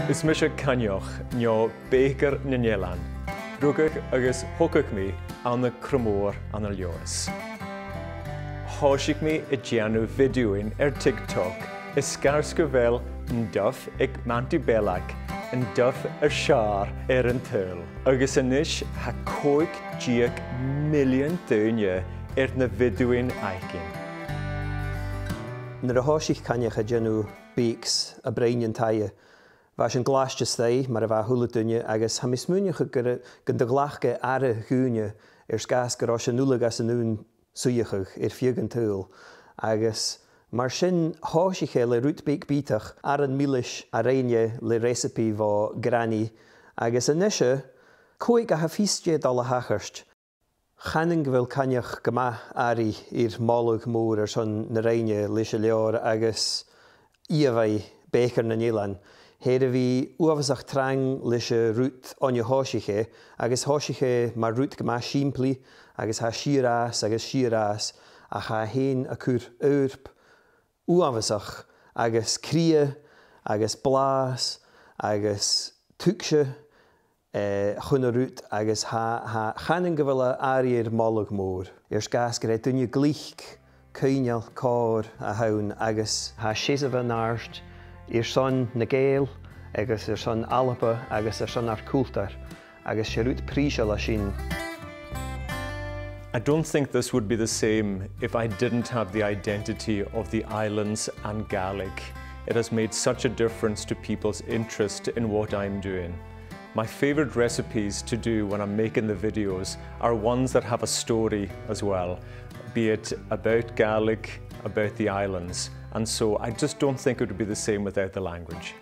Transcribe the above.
Is mis a canioch nio Baker na Ngelan, rugach agus hocach mi an na cromór an a leoas. Hóisig mi I giannu fideoin TikTok is scars go bhfuil an duff ag manti belag an duff a siar an tŵl. Agus inis ha 50 million duine na fideoin aikin. Nar a hóisig canioch a giannu beaks a brainian taie. Bheith an gláiste stay mar a bheith thula duine agus ha mismúneach gur de ghlachge ara gúne scas go rá sin nula gas an nún suíochach fiag tŵl. Agus mar sin háisiche le rútbéic bítach ar an mílis a réine le recipe bhá granny. Agus inise, cóig a ha físte dal a hachart. Chanan go bhfuil canneach go maith airí málaigh mór ar son na réine leis a leor agus íomhaid Baker na Ngelan. Héad a bhí uamhasach trang leis a rút ionne háisiche, agus háisiche mar rút go maith siimplí, agus ha siarás agus siarás a cha héin a cúr eirp uamhasach agus cria, agus blás, agus tuigse chun a rút agus ha chanan go bhfuil airí málaigh mór. Scas go raibh duine glích, cúineal, cór a hain agus ha sésamh an áirt son na Gael, agus son Alapa, agus son ar Coulter, agus sé rút príse le sin. I don't think this would be the same if I didn't have the identity of the islands and Gaelic. It has made such a difference to people's interest in what I'm doing. My favourite recipes to do when I'm making the videos are ones that have a story as well, be it about Gaelic, about the islands, and so I just don't think it would be the same without the language.